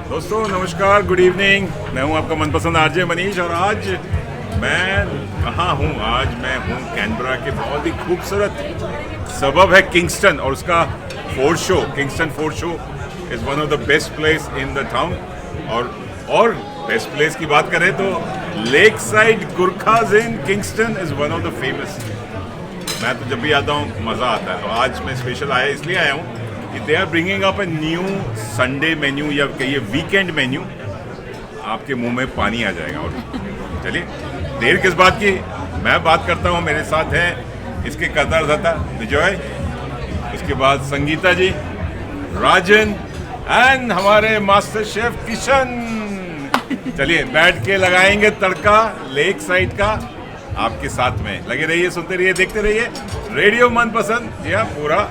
दोस्तों नमस्कार, good evening. मैं हूं आपका मनपसंद आरजे मनीष और आज मैं कहाँ हूं? आज मैं हूं कैनबरा के बहुत ही खूबसूरत सबब है किंगस्टन और उसका fort show. Kingston fort show is one of the best place in the town. और बेस्ट प्लेस की बात करें तो lake side Gurkhas in Kingston is one of the famous. मैं तो जब भी आता हूँ मज़ा आता है। तो आज मैं स्पेशल इसलिए आया हूँ कि they are bringing up a new Sunday menu या कहिए वीकेंड मेन्यू। आपके मुंह में पानी आ जाएगा। और चलिए देर किस बात की, मैं बात करता हूँ। मेरे साथ हैं इसके करदार दाता विजय, उसके बाद संगीता जी, राजन एंड हमारे मास्टर शेफ किशन। चलिए बैठ के लगाएंगे तड़का लेक साइड का। आपके साथ में लगे रहिए, सुनते रहिए, देखते रहिए रेडियो मनपसंद। जी हाँ, पूरा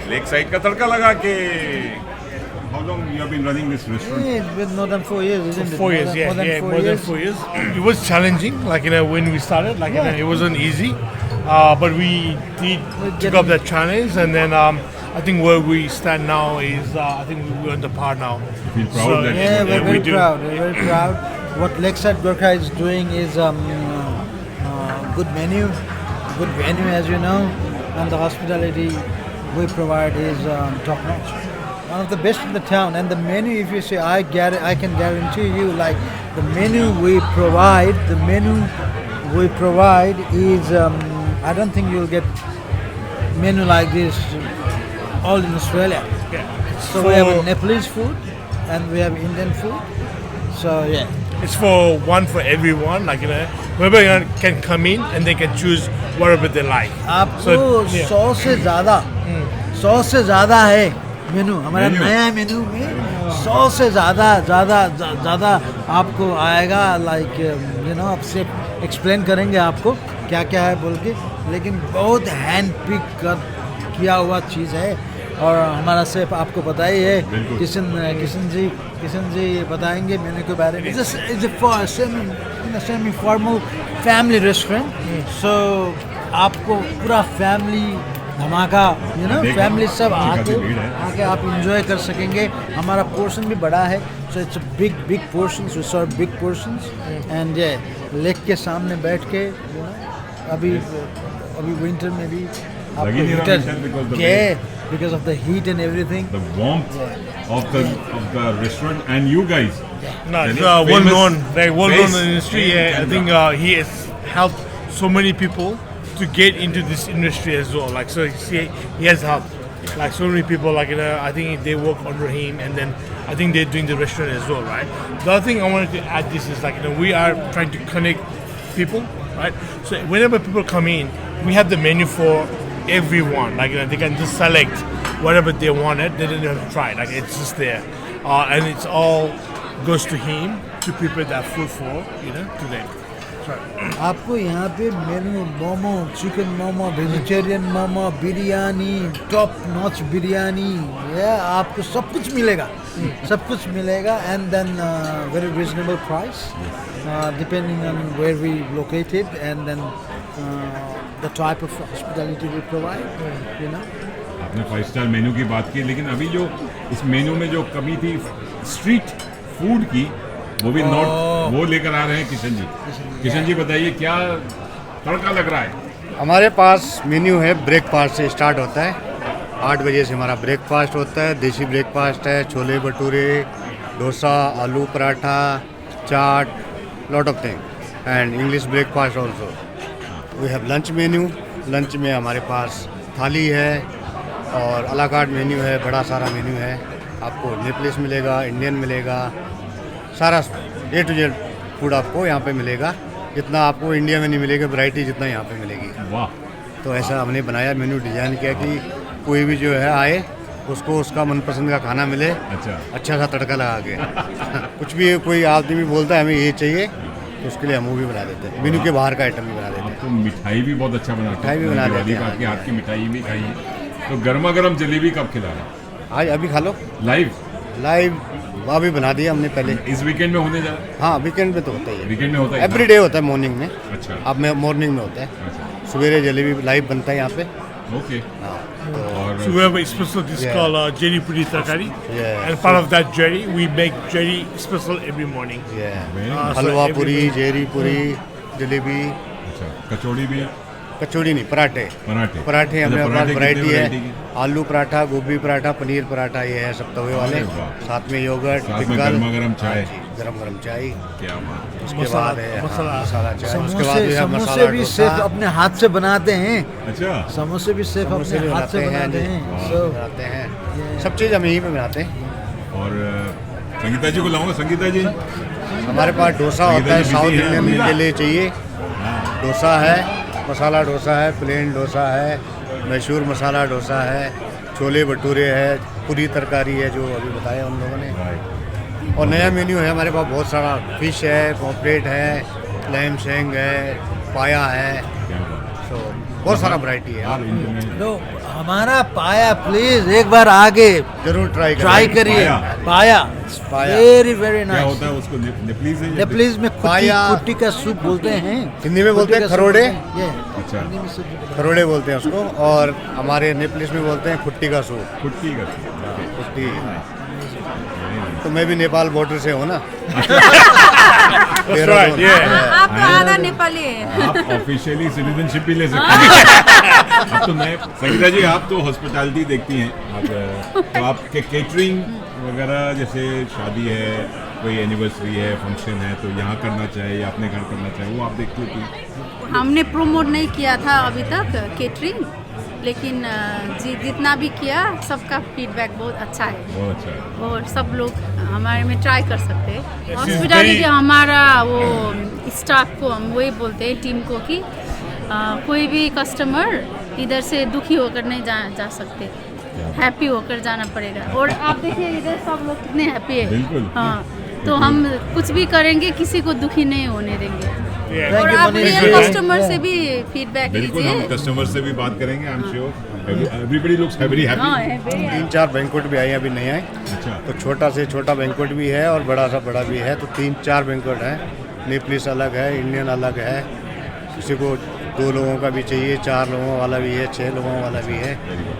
लेक साइड का तड़का लगा के। How long you have been running this restaurant? Yeah, it's been more than 4 years, isn't it? 4 years, more than more than 4 years. It was challenging, when we started, it wasn't easy, but we took up that challenge, and then I think where we stand now is, I think we're on the par now. You feel proud that Yeah, we're very do. proud. We're very proud. What Lakeside Gorkha is doing is good menu, good venue, as you know, and the hospitality we provide is top notch. One of the best in the town. And the menu, if you say, I can guarantee you, the menu we provide is, I don't think you'll get menu like this all in Australia. Yeah. So we have Nepalese food and we have Indian food. So yeah. It's for everyone, whoever can come in and they can choose whatever they like. आपको 100 से ज़्यादा है मेनू। हमारा नया मेनू में 100 से ज़्यादा आपको आएगा। अब से एक्सप्लेन करेंगे आपको क्या क्या है बोल के, लेकिन बहुत हैंड पिक किया हुआ चीज़ है। और हमारा शेफ आपको पता ही है, किशन जी बताएंगे मेनू के बारे में। सेमी फॉर्मल फैमिली रेस्टोरेंट, सो आपको पूरा फैमिली धमाका, फैमिली सब आके आप इंजॉय कर सकेंगे। हमारा पोर्शन भी बड़ा है, so it's big portions, we serve big portions. And lake के सामने बैठ के अभी विंटर में भी आपको heater, because of the heat and everything, the warmth of the restaurant and you guys. No, it's well known in the industry. Yeah, I think he has helped so many people to get into this industry as well. So he has helped so many people. I think they work under him, and then I think they're doing the restaurant as well, right? The other thing I wanted to add this is we are trying to connect people, right? So whenever people come in, we have the menu for everyone. They can just select whatever they wanted. They didn't have to try. It's just there, and it's all goes to him to prepare that food for to them. आपको यहाँ पे menu momo, chicken momo, vegetarian momo, biryani, top notch biryani, आपको सब कुछ मिलेगा। And then very reasonable price depending on where we located, and then the type of hospitality we provide. आपने 5 star menu की बात की, लेकिन अभी जो इस मेन्यू में जो कमी थी स्ट्रीट फूड की, वो भी वो लेकर आ रहे हैं किशन जी बताइए क्या तड़का लग रहा है? हमारे पास मेन्यू है, ब्रेकफास्ट से स्टार्ट होता है। 8 बजे से हमारा ब्रेकफास्ट होता है। देसी ब्रेकफास्ट है, chole bhature, dosa, aloo paratha, chaat, lot of thing, and English breakfast also. We have lunch menu. Lunch में हमारे पास थाली है और अला कार्ट मेन्यू है, बड़ा सारा मेन्यू है। आपको नेपलिस मिलेगा, इंडियन मिलेगा, सारा A to Z फूड आपको यहाँ पे मिलेगा। जितना आपको इंडिया में नहीं मिलेगा वैरायटी, जितना यहाँ पे मिलेगी। वाह! तो ऐसा हमने बनाया, मेन्यू डिज़ाइन किया कि कोई भी जो है आए उसको उसका मनपसंद का खाना मिले, अच्छा सा तड़का लगा के। कुछ भी कोई आदमी बोलता है हमें ये चाहिए, तो उसके लिए हम वो भी बना देते हैं। मेन्यू के बाहर का आइटम भी बना देते हैं। तो मिठाई भी बहुत अच्छा बनाते हैं। मिठाई भी बना देते हैं। आपकी हाथ की मिठाई भी खाई है। तो गर्मा गर्म जलेबी कब खिला रहे हैं? आज अभी खा लो। लाइव अभी बना दिया हमने पहले। इस वीकेंड में होने जा रहा है? हाँ, वीकेंड में तो होता ही है। वीकेंड में होता है, एवरी डे होता है मॉर्निंग में। अच्छा। अब में मॉर्निंग में होता है। अच्छा। सवेरे जलेबी लाइव बनता है यहाँ पे, ओके तो और So we have a special dish Yeah. called Jerry Puri Tarkari. Yeah. And part of that jerry, we make jerry special every morning. ये so हलवा every पूरी, day- जेरी पूरी, जलेबी, अच्छा कचौड़ी भी कचौड़ी नहीं, पराठे। पराठे पराठे अच्छा, हमारे पास पराठे वैरायटी कितने है, variety की? आलू पराठा, गोभी पराठा, पनीर पराठा, ये है सब तवे वाले, अरे वाह। साथ में योगर्ट, साथ में पिकल, गर्मा-गर्म चाय। गरम गरम चाय, क्या बात उसके मसाला- बाद है मसाला- हाँ, मसाला चाय, उसके बाद समोसे भी है समोसे मसाला भी डोसा, सिर्फ अपने हाथ से बनाते हैं। अच्छा समोसे भी सिर्फ समोसे अपने भी हाथ से बनाते जी, हैं। So, बनाते हैं, सब चीज़ हम यहीं पे बनाते हैं। और संगीता जी को लाऊंगा संगीता जी हमारे पास डोसा होता है, संगीता जी साउथ busy हैं। इंडियन के लिए चाहिए, डोसा है, मसाला डोसा है, प्लेन डोसा है, मशहूर मसाला डोसा है, छोले भटूरे है, पूरी तरकारी है जो अभी बताया उन लोगों ने, और नया मेन्यू है हमारे पास बहुत सारा, फिश है, पॉपलेट है, लैम शेंग है, पाया है, क्या बात तो बहुत सारा वैरायटी है, यार इंडिया में तो हमारा पाया प्लीज एक बार आगे जरूर ट्राई करिए। पाया। पाया वेरी वेरी क्या नाइस। होता है उसको नेपलीज है या नेपलीज में पाया। कुट्टी का सूप बोलते हैं। हिंदी में बोलते हैं कुट्टी का खरोड़े। सूप बोलते हैं। अच्छा हिंदी में सूप। खरोड़े बोलते हैं उसको, और हमारे नेपलिस में बोलते हैं खुट्टी का सूप, कुट्टी का खुट्टी। तो मैं भी नेपाल बॉर्डर से हूँ ना। That's right, yeah. आप तो आधा नेपाली है। आप ऑफिशियली सिटीजनशिप भी ले सकते हैं अब तो नए संगीता जी आप तो हॉस्पिटैलिटी देखती हैं आप तो आपके केटरिंग वगैरह जैसे शादी है कोई एनिवर्सरी है फंक्शन है तो यहाँ करना चाहे या अपने घर करना चाहे वो आप देखती होती हमने प्रोमोट नहीं किया था अभी तक केटरिंग, लेकिन जी जितना भी किया सबका फीडबैक बहुत अच्छा है बहुत अच्छा है और सब लोग हमारे में ट्राई कर सकते हैं। is हॉस्पिटैलिटी very- हमारा वो स्टाफ को हम वही बोलते हैं टीम को कि कोई भी कस्टमर इधर से दुखी होकर नहीं जा सकते, हैप्पी होकर जाना पड़ेगा। और आप देखिए इधर सब लोग कितने हैप्पी है। बिल्कुल। हाँ, तो हम कुछ भी करेंगे किसी को दुखी नहीं होने देंगे। Yeah. Thank और you, आप Manish रियल जी। कस्टमर से Yeah. भी फीडबैक बिल्कुल हम लीजिए। कस्टमर से भी बात करेंगे I am sure everybody looks very हाँ, हैप्पी है, very happy। 3-4 बैंकुट भी आए हैं, अभी नहीं आए, अच्छा तो छोटा से छोटा बैंकुट भी है और बड़ा सा बड़ा भी है, तो 3-4 बैंकुट है। नेपलिस अलग है, इंडियन अलग है, किसी को 2 लोगों का भी चाहिए, 4 लोगों वाला भी है, 6 लोगों वाला भी है,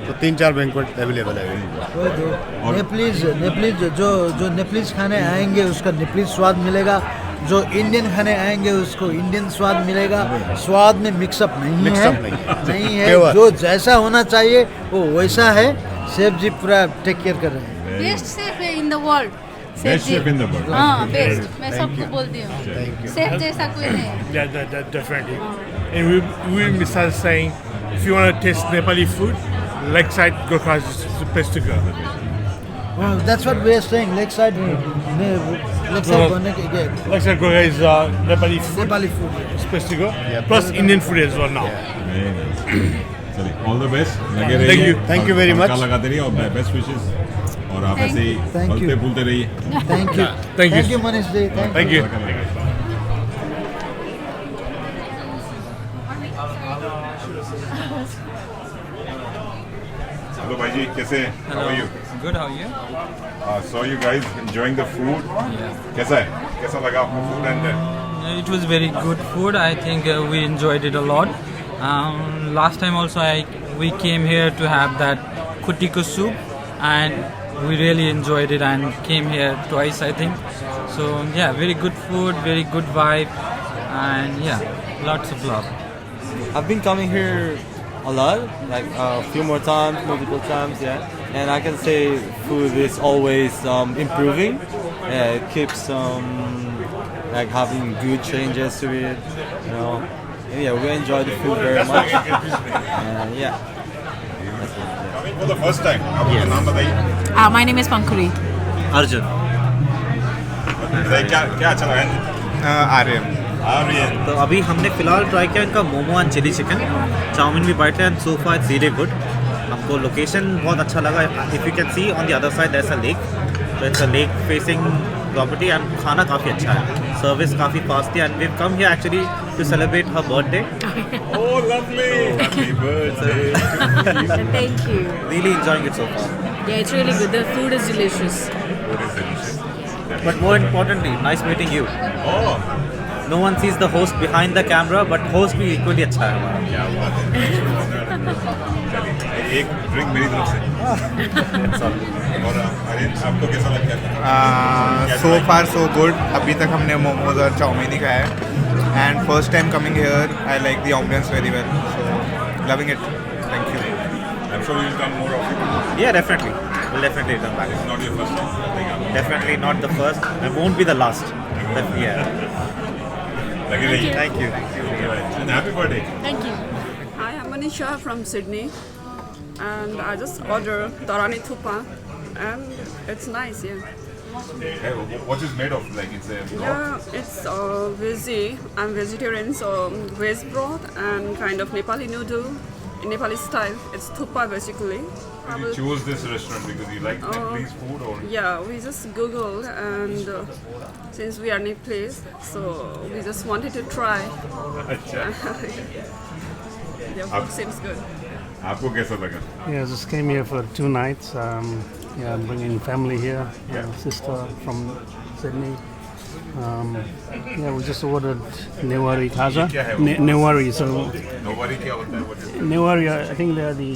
तो 3-4 बैंकुट अवेलेबल है। कोई दो नेपलीज जो नेपलीज खाने आएंगे उसका नेपलीज स्वाद मिलेगा, जो इंडियन खाने आएंगे उसको इंडियन स्वाद मिलेगा। स्वाद में मिक्सअप नहीं Mix-up है, नहीं है। है। Pure। जो जैसा होना चाहिए वो वैसा है। शेफ जी पूरा टेक केयर कर रहे हैं। बेस्ट शेफ है in the world. Best chef in the world हाँ बेस्ट, मैं सबको बोलती हूँ शेफ जैसा कोई नहीं है। That definitely. And we started saying, if you want to taste Nepali food, Lakeside Gurkhas is the place to go. Well, that's what we are saying. Lakeside होने के Lakeside Gurkha is Nepali food. Nepali food. Place to go. Plus Indian food as well now. चलिए all the best लगे Thank रहिए you. Thank you very much. तड़का लगाते रहिए और best wishes और आप ऐसे ही Thank you. फलते फूलते रहिए thank you Thank you. Thank you Manish ji. Thank you. Hello भाई जी कैसे हैं how are you Good, how are you? So you guys enjoying the food कैसा है कैसा लगा आपको food and It was very good food. I think we enjoyed it a lot. Last time also we came here to have that kutiko soup, and we really enjoyed it and came here twice I think. So yeah, very good food, very good vibe, and yeah, lots of love. I've been coming here a lot, like a few more times, multiple times, yeah. And I can say food is always improving. Yeah, it keeps like having good changes to it, you know. And yeah, we enjoy the food very much. And yeah. For the first time आपका नाम बताइए my name is पंकुरी। Arjun. बताइए क्या अच्छा लगा आर्यन। आर्यन तो अभी हमने फिलहाल ट्राई किया इनका momo and chilli chicken, chow mein भी बैठे and sofa it's really good. हमको लोकेशन बहुत अच्छा लगा। If you can see on the other side that's a lake, तो it's a lake facing property and खाना काफ़ी अच्छा है, सर्विस काफ़ी फास्ट है and we come here actually to celebrate her birthday. Oh, lovely! Happy birthday! Thank you. Really enjoying it so far, Yeah, it's really good. The food is delicious. Food is delicious. But more importantly nice meeting you. Oh, no one sees the host behind the camera, but host भी equally अच्छा है हमारा। क्या बात है चलिए एक drink मेरी तरफ से। और अरेंज आपको कैसा लगता है? सो फार सो गुड। अभी तक हमने मोमोज और चाउमीन ही खाया है and first time coming here I like the ambience very well, so loving it. Thank you. I'm sure you'll come more often. Yeah, definitely. We'll definitely come back. It's not your first time. Definitely not the first. It won't be the last. But yeah. लगे रहिए। Thank you. And happy birthday. Thank you. Hi, I'm Manisha from Sydney, and I just ordered Dorani Thupa, and it's nice, yeah. Hey, what is made of? Like it's a broth? Yeah, it's veggie. I'm vegetarian, so veg broth and kind of Nepali noodle in Nepali style. It's thupa basically. Did you choose this restaurant because you like Nepalese food or? Yeah, we just Googled, and since we are Nepalese, so we just wanted to try. अच्छा। Their food seems good. आपको कैसा लगा? Yeah, I just came here for 2 nights. Yeah, I'm bringing family here. Yeah. Sister from Sydney. Yeah, we just ordered Newari Khaza. क्या है वो? Newari. So Nowari क्या होता है? What is it? Newari, I think they are the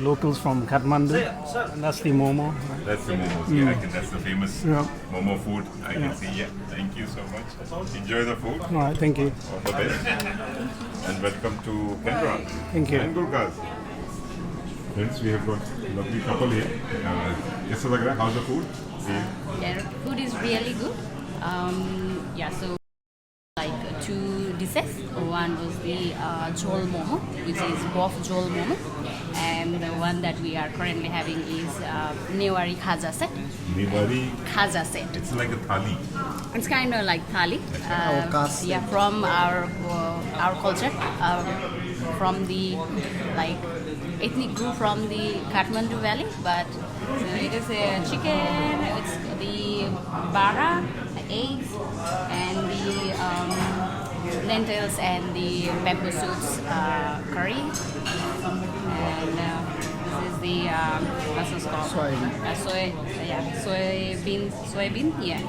locals from Kathmandu. And that's the momo. Right? That's the momos. Yeah, I think that's the famous Yeah. momo food. I can see. Yeah. Thank you so much. Enjoy the food. All right, thank you. All the best. And welcome to Canberra. Thank you. And Gurkhas. Friends, we have got lovely couple here. कैसा लग रहा है? How's the food? Yeah, food is really good. Yeah, so like 2 dishes. One was the jol momo, which is both jol momo, and the one that we are currently having is Newari Khaza set. Newari. Khaza set. It's like a thali. It's kind of like thali. Yeah, from our culture, from the like ethnic group from the Kathmandu Valley, but it is a chicken. It's the bara, eggs, and the lentils and the bamboo shoots curry. And this is the what's this called? Soybean. Yeah.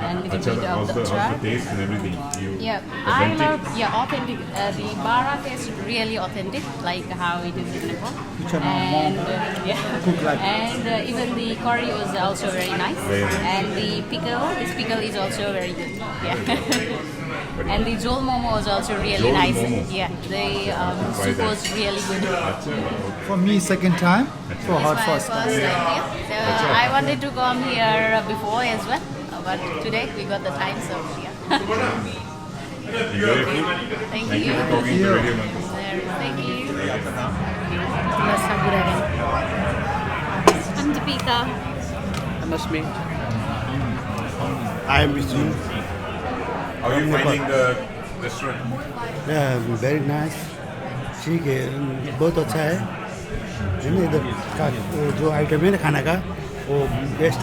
And a little bit of How's the the chard. taste and everything? Yeah, Authentic? I love authentic. The bara tastes really authentic, like how it is in Nepal. And even the curry was also very nice. Very nice. And the pickle, this pickle is also very good. Yeah. And the jol momo was also really Jol nice. momo. Yeah, the Try soup that. was really good. अच्छा, For me, second time. For hot It's my first time. first time here. So I wanted to come here before as well, but today we got the time, so yeah. enjoy your food. Thank Thank you you. for talking to Radio Mankus. Thank you. आपका नाम? I'm Deepika. I am Vishnu. How are you finding the restaurant? Very nice, ठीक है, बहुत अच्छा है ना। इधर का जो आइटम है ना खाना का वो बेस्ट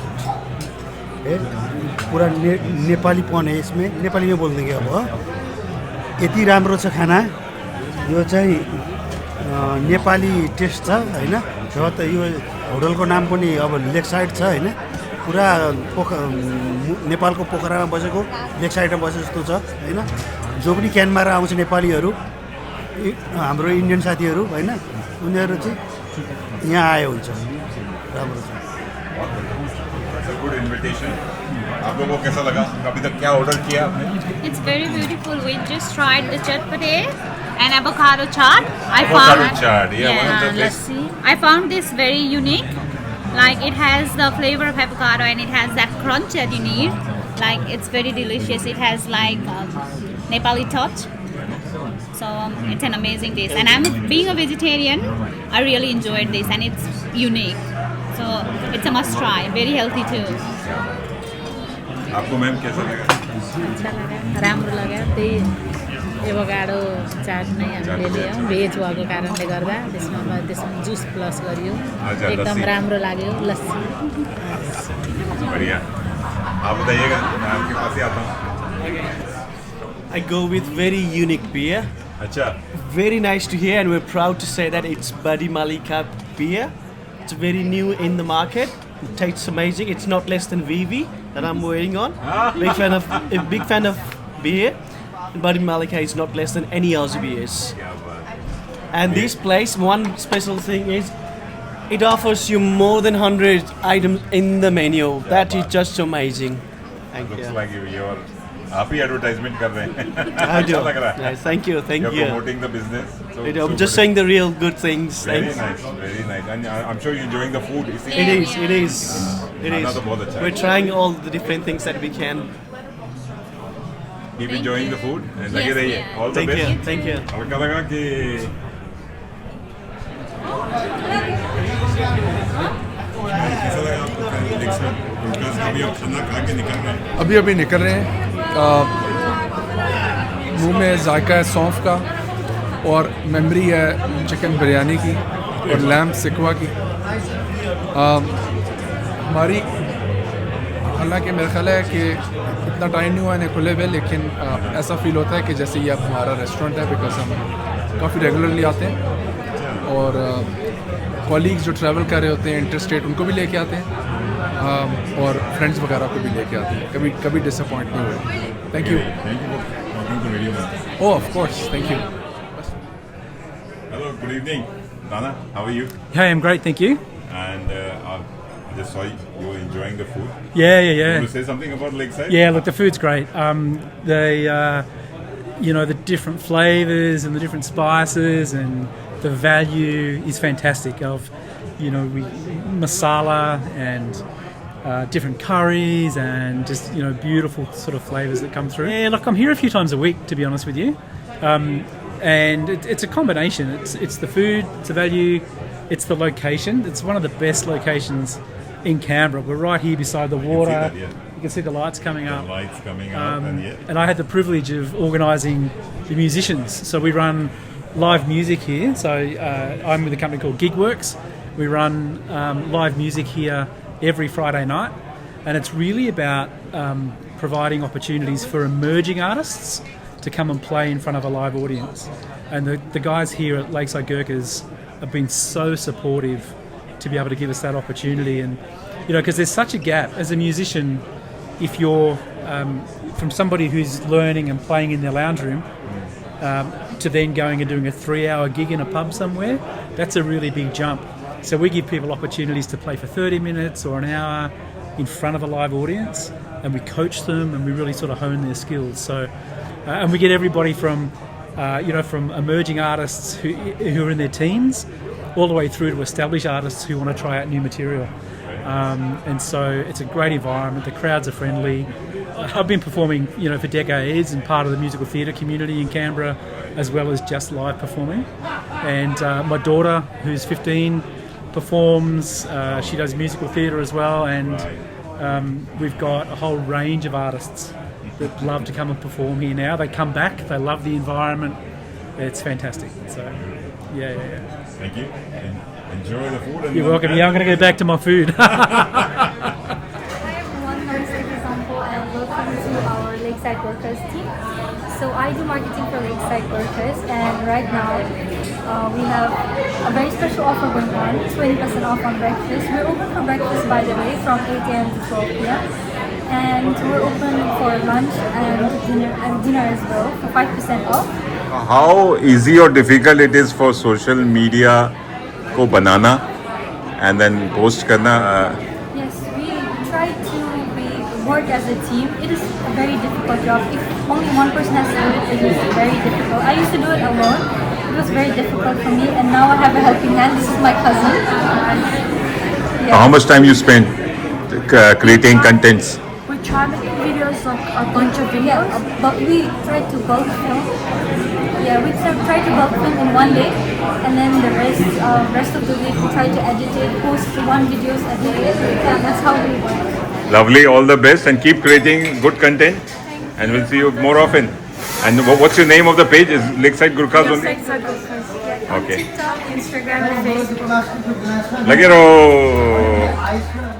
है, पूरा नेपालीपन है इसमें, नेपाली में बोल देंगे अब। यति राम्रो छ खाना, यो चाहिँ नेपाली टेस्ट छ होइन। र त यो होटलको नाम पनि अब लेक साइड छ होइन, पुरा नेपालको पोखरामा बसेको लेक साइडमा बसे जस्तो छ होइन। जो पनि क्यानमारा आउँछ नेपालीहरू, हाम्रो इन्डियन साथीहरू होइन, उनीहरू चाहिँ यहाँ आए हुन्छ। राम्रो छ। It's a good invitation. आप लोगों को कैसा लगा? अभी तक क्या ऑर्डर किया आपने? It's very beautiful. We just tried the chatpati and avocado chaat. Avocado chaat, yeah, one of the best. lassi. I found this very unique. Like it has the flavor of avocado and it has that crunch that you need. Like it's very delicious. It has like Nepali touch. So it's an amazing taste. And being a vegetarian, I really enjoyed this and it's unique. So it's a must try. Very healthy too. आपको ma'am कैसा लगा? अच्छा लगा, राम्रो लाग्यो। त्यही avocado चाट नै हामीले ल्यायौँ, भेज भएको कारणले गर्दा त्यसमा जुस प्लस गरियो, एकदम लस्सी। राम्रो लाग्यो। लस्सी बढ़िया। आप बताइएगा, मैं आपके पास ही आता हूँ। I go with very unique beer. अच्छा। Very nice to hear, and we're proud to say that it's Buddy Malika beer. It's very new in the market. It tastes amazing. It's not less than Vivi that I'm waiting on. Big fan of beer. Buddy Malika is not less than any Aussie beers. And this place, one special thing is, it offers you more than 100 items in the menu. That is just amazing. Thank Looks you. like you're आप ही advertisement कर रहे हैं I do. अच्छा लग रहा है Yes, thank you, thank You're you. promoting the business. So, I'm just saying the real good things. Very Thanks. nice, very nice. And I'm sure you're enjoying the food. इसी- It is, it is, it खाना is. तो बहुत अच्छा है. We're trying all the different things that we can. Keep enjoying the food. And लगे Yes, रहिए. yeah. All the Thank best. you, thank you. और क्या लगा कि कैसा लगा आपको नेक्स्ट में अभी आप खाना खा के निकल रहे हैं अभी अभी निकल रहे हैं मुंह में जायका है सौंफ का और मेमोरी है चिकन बिरयानी की और लैम्प सिकवा की हमारी हालांकि मेरा ख्याल है कि इतना टाइम नहीं हुआ इन्हें खुले हुए लेकिन ऐसा फील होता है कि जैसे ये अब हमारा रेस्टोरेंट है बिकॉज हम काफ़ी रेगुलरली आते हैं और कॉलीग्स जो ट्रैवल कर रहे होते हैं इंटरस्टेट उनको भी लेके आते हैं और फ्रेंड्स वगैरह को भी लेके आते हैं कभी कभी डिसअपॉइंट नहीं हुए thank you oh of course thank you Hello, good evening. Dana, how are you? Hey, I'm great, thank you. And I just saw you were enjoying the food. Yeah. You want to say something about Lakeside? Yeah, look, the food's great. The different flavors and the different spices and the value is fantastic. Of, masala and different curries and just beautiful sort of flavors that come through. Yeah, look, I'm here a few times a week, to be honest with you. And it's a combination. It's the food, it's the value, it's the location. It's one of the best locations in Canberra. We're right here beside the water. You can see the lights coming up. The lights coming up, And I had the privilege of organising the musicians. So we run live music here. So I'm with a company called Gigworks. We run live music here every Friday night. And it's really about providing opportunities for emerging artists to come and play in front of a live audience. And the guys here at Lakeside Gurkhas have been so supportive to be able to give us that opportunity. And, because there's such a gap as a musician, if you're from somebody who's learning and playing in their lounge room to then going and doing a 3-hour gig in a pub somewhere, that's a really big jump. So we give people opportunities to play for 30 minutes or an hour in front of a live audience, and we coach them and we really sort of hone their skills. So, and we get everybody from, from emerging artists who are in their teens, all the way through to established artists who want to try out new material. And so it's a great environment. The crowds are friendly. I've been performing, for decades and part of the musical theatre community in Canberra, as well as just live performing. And my daughter, who's 15, performs. She does musical theatre as well, and we've got a whole range of artists that love to come and perform here now. They come back. They love the environment. It's fantastic. So, yeah. Thank you. Enjoy the food. And You're welcome. Yeah, I'm going to go back to my food. Hi everyone, namaste Example and welcome to our Lakeside Gurkhas team. So I do marketing for Lakeside Gurkhas and right now we have a very special offer going on, 20% off on breakfast. We're open for breakfast by the way from 8 a.m. to 12 p.m. And we're open for lunch and dinner as well for 5% off. How easy or difficult it is for social media को बनाना and then post करना? Yes, we try to work as a team. It is a very difficult job. If only one person has to do it, it is very difficult. I used to do it alone. It was very difficult for me, and now I have a helping hand. This is my cousin. How much time you spend creating contents? We try making videos, like a bunch of videos, but we try to bulk film. Yeah, we try to bulk film in one day, and then the rest of the week we try to edit it, post 1 videos a day. Yeah, that's how we work. Lovely, all the best, and keep creating good content. And we'll see you more often. And what's your name of the page? Is Lakeside Gurkhas only? Lakeside Gurkhas. Yeah. Okay. TikTok, Instagram, and Facebook. लगे रहो.